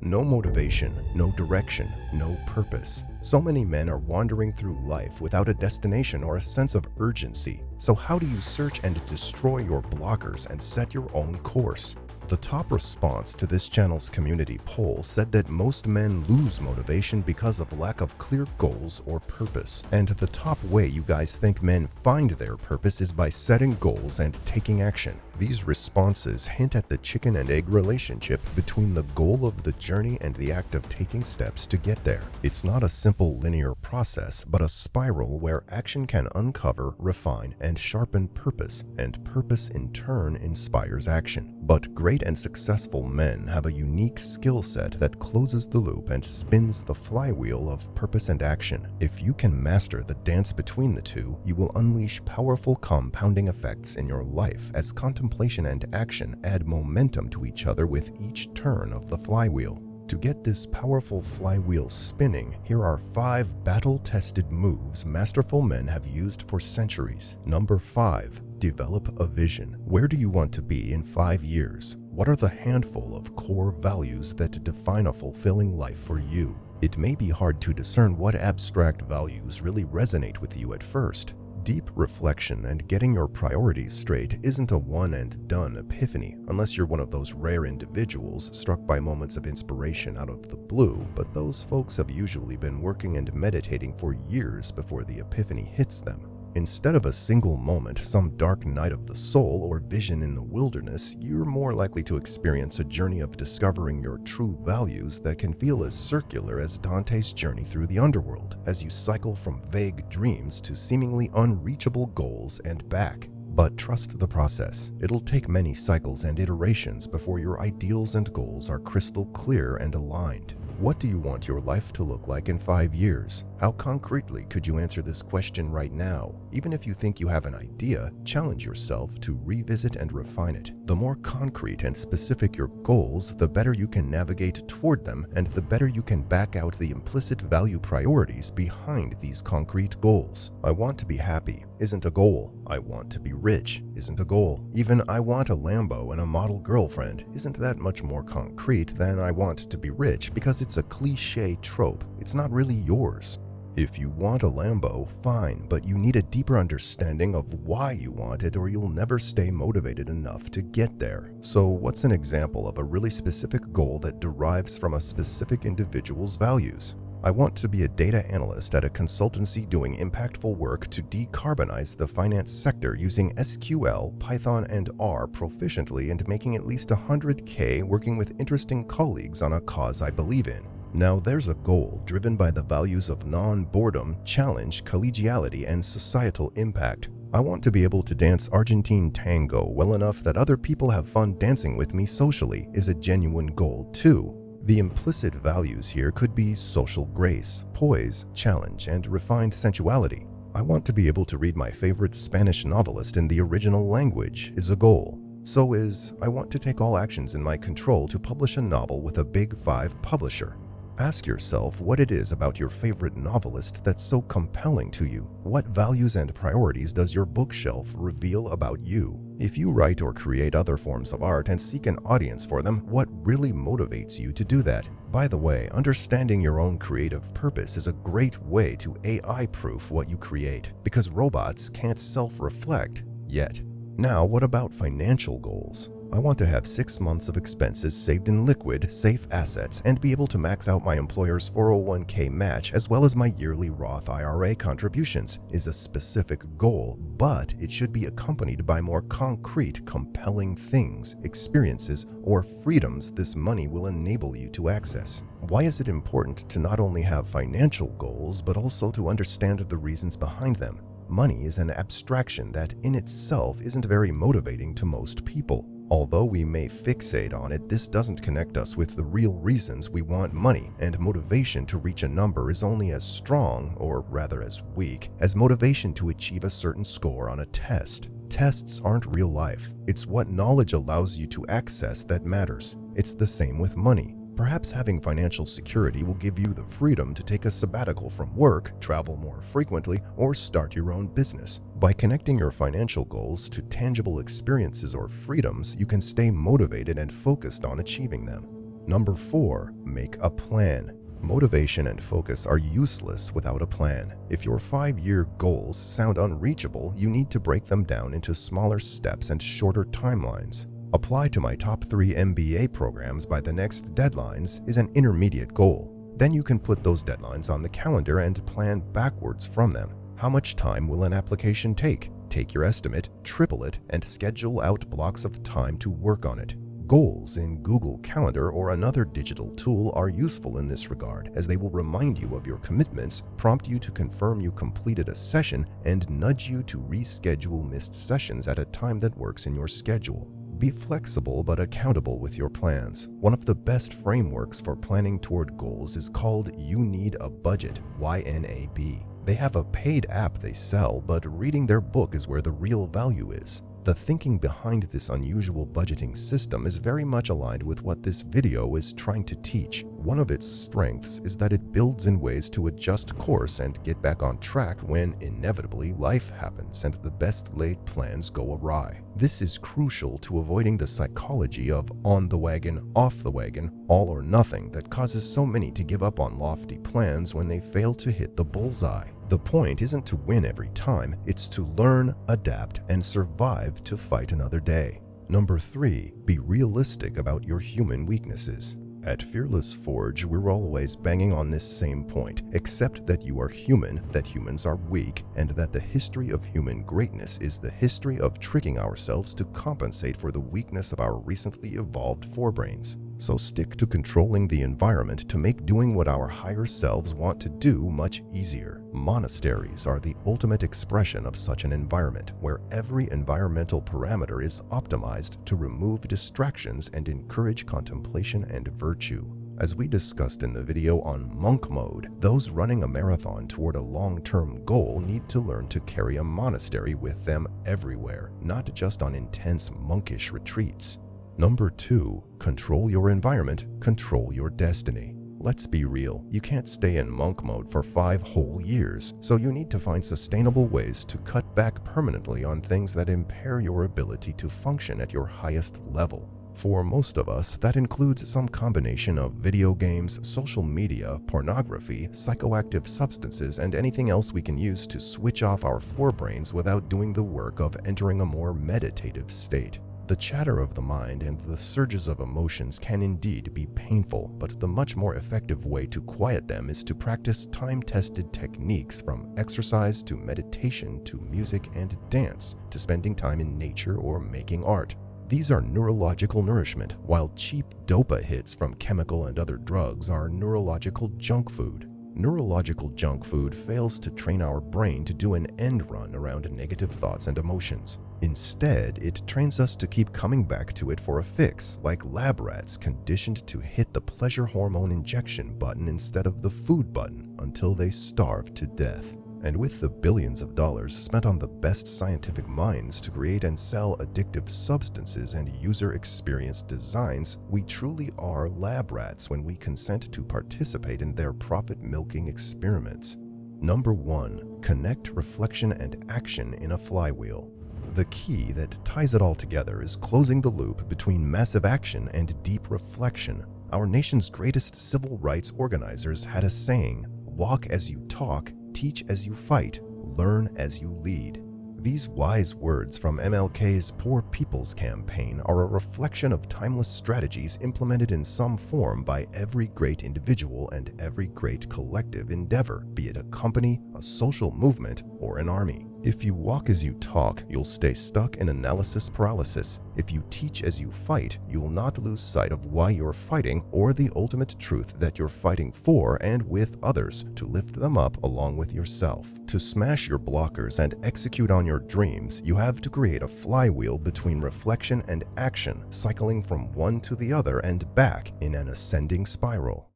No motivation, no direction, no purpose. So many men are wandering through life without a destination or a sense of urgency. So how do you search and destroy your blockers and set your own course? The top response to this channel's community poll said that most men lose motivation because of lack of clear goals or purpose. And the top way you guys think men find their purpose is by setting goals and taking action. These responses hint at the chicken and egg relationship between the goal of the journey and the act of taking steps to get there. It's not a simple linear process, but a spiral where action can uncover, refine, and sharpen purpose, and purpose in turn inspires action. But great and successful men have a unique skill set that closes the loop and spins the flywheel of purpose and action. If you can master the dance between the two, you will unleash powerful compounding effects in your life as contemplation and action add momentum to each other with each turn of the flywheel. To get this powerful flywheel spinning, here are 5 battle-tested moves masterful men have used for centuries. Number 5. Develop a vision. Where do you want to be in 5 years? What are the handful of core values that define a fulfilling life for you? It may be hard to discern what abstract values really resonate with you at first. Deep reflection and getting your priorities straight isn't a one-and-done epiphany, unless you're one of those rare individuals struck by moments of inspiration out of the blue, but those folks have usually been working and meditating for years before the epiphany hits them. Instead of a single moment, some dark night of the soul, or vision in the wilderness, you're more likely to experience a journey of discovering your true values that can feel as circular as Dante's journey through the underworld, as you cycle from vague dreams to seemingly unreachable goals and back. But trust the process. It'll take many cycles and iterations before your ideals and goals are crystal clear and aligned. What do you want your life to look like in 5 years? How concretely could you answer this question right now? Even if you think you have an idea, challenge yourself to revisit and refine it. The more concrete and specific your goals, the better you can navigate toward them, and the better you can back out the implicit value priorities behind these concrete goals. I want to be happy isn't a goal. I want to be rich isn't a goal. Even I want a Lambo and a model girlfriend isn't that much more concrete than I want to be rich, because it's a cliche trope. It's not really yours. If you want a Lambo, fine, but you need a deeper understanding of why you want it, or you'll never stay motivated enough to get there. So what's an example of a really specific goal that derives from a specific individual's values? I want to be a data analyst at a consultancy doing impactful work to decarbonize the finance sector using SQL, Python, and R proficiently, and making at least $100K working with interesting colleagues on a cause I believe in. Now there's a goal driven by the values of non-boredom, challenge, collegiality, and societal impact. I want to be able to dance Argentine tango well enough that other people have fun dancing with me socially is a genuine goal too. The implicit values here could be social grace, poise, challenge, and refined sensuality. I want to be able to read my favorite Spanish novelist in the original language is a goal. So is, I want to take all actions in my control to publish a novel with a Big 5 publisher. Ask yourself what it is about your favorite novelist that's so compelling to you. What values and priorities does your bookshelf reveal about you? If you write or create other forms of art and seek an audience for them, what really motivates you to do that? By the way, understanding your own creative purpose is a great way to AI-proof what you create, because robots can't self-reflect yet. Now, what about financial goals? I want to have 6 months of expenses saved in liquid, safe assets and be able to max out my employer's 401k match as well as my yearly Roth IRA contributions is a specific goal, but it should be accompanied by more concrete, compelling things, experiences, or freedoms this money will enable you to access. Why is it important to not only have financial goals, but also to understand the reasons behind them? Money is an abstraction that in itself isn't very motivating to most people. Although we may fixate on it, this doesn't connect us with the real reasons we want money, and motivation to reach a number is only as strong, or rather as weak, as motivation to achieve a certain score on a test. Tests aren't real life. It's what knowledge allows you to access that matters. It's the same with money. Perhaps having financial security will give you the freedom to take a sabbatical from work, travel more frequently, or start your own business. By connecting your financial goals to tangible experiences or freedoms, you can stay motivated and focused on achieving them. Number 4, make a plan. Motivation and focus are useless without a plan. If your 5-year goals sound unreachable, you need to break them down into smaller steps and shorter timelines. Apply to my top 3 MBA programs by the next deadlines is an intermediate goal. Then you can put those deadlines on the calendar and plan backwards from them. How much time will an application take? Take your estimate, triple it, and schedule out blocks of time to work on it. Goals in Google Calendar or another digital tool are useful in this regard, as they will remind you of your commitments, prompt you to confirm you completed a session, and nudge you to reschedule missed sessions at a time that works in your schedule. Be flexible but accountable with your plans. One of the best frameworks for planning toward goals is called You Need a Budget, YNAB. They have a paid app they sell, but reading their book is where the real value is. The thinking behind this unusual budgeting system is very much aligned with what this video is trying to teach. One of its strengths is that it builds in ways to adjust course and get back on track when, inevitably, life happens and the best laid plans go awry. This is crucial to avoiding the psychology of on the wagon, off the wagon, all or nothing that causes so many to give up on lofty plans when they fail to hit the bullseye. The point isn't to win every time, it's to learn, adapt, and survive to fight another day. Number 3, be realistic about your human weaknesses. At Fearless Forge, we're always banging on this same point, except that you are human, that humans are weak, and that the history of human greatness is the history of tricking ourselves to compensate for the weakness of our recently evolved forebrains. So stick to controlling the environment to make doing what our higher selves want to do much easier. Monasteries are the ultimate expression of such an environment, where every environmental parameter is optimized to remove distractions and encourage contemplation and virtue. As we discussed in the video on monk mode, those running a marathon toward a long-term goal need to learn to carry a monastery with them everywhere, not just on intense monkish retreats. Number 2, control your environment, control your destiny. Let's be real, you can't stay in monk mode for 5 whole years, so you need to find sustainable ways to cut back permanently on things that impair your ability to function at your highest level. For most of us, that includes some combination of video games, social media, pornography, psychoactive substances, and anything else we can use to switch off our forebrains without doing the work of entering a more meditative state. The chatter of the mind and the surges of emotions can indeed be painful, but the much more effective way to quiet them is to practice time-tested techniques, from exercise to meditation to music and dance to spending time in nature or making art. These are neurological nourishment, while cheap dopa hits from chemical and other drugs are neurological junk food. Neurological junk food fails to train our brain to do an end run around negative thoughts and emotions. Instead, it trains us to keep coming back to it for a fix, like lab rats conditioned to hit the pleasure hormone injection button instead of the food button until they starve to death. And with the billions of dollars spent on the best scientific minds to create and sell addictive substances and user experience designs, we truly are lab rats when we consent to participate in their profit-milking experiments. Number 1, connect reflection and action in a flywheel. The key that ties it all together is closing the loop between massive action and deep reflection. Our nation's greatest civil rights organizers had a saying, "Walk as you talk, teach as you fight, learn as you lead." These wise words from MLK's Poor People's Campaign are a reflection of timeless strategies implemented in some form by every great individual and every great collective endeavor, be it a company, a social movement, or an army. If you walk as you talk, you'll stay stuck in analysis paralysis. If you teach as you fight, you'll not lose sight of why you're fighting or the ultimate truth that you're fighting for and with others to lift them up along with yourself. To smash your blockers and execute on your dreams, you have to create a flywheel between reflection and action, cycling from one to the other and back in an ascending spiral.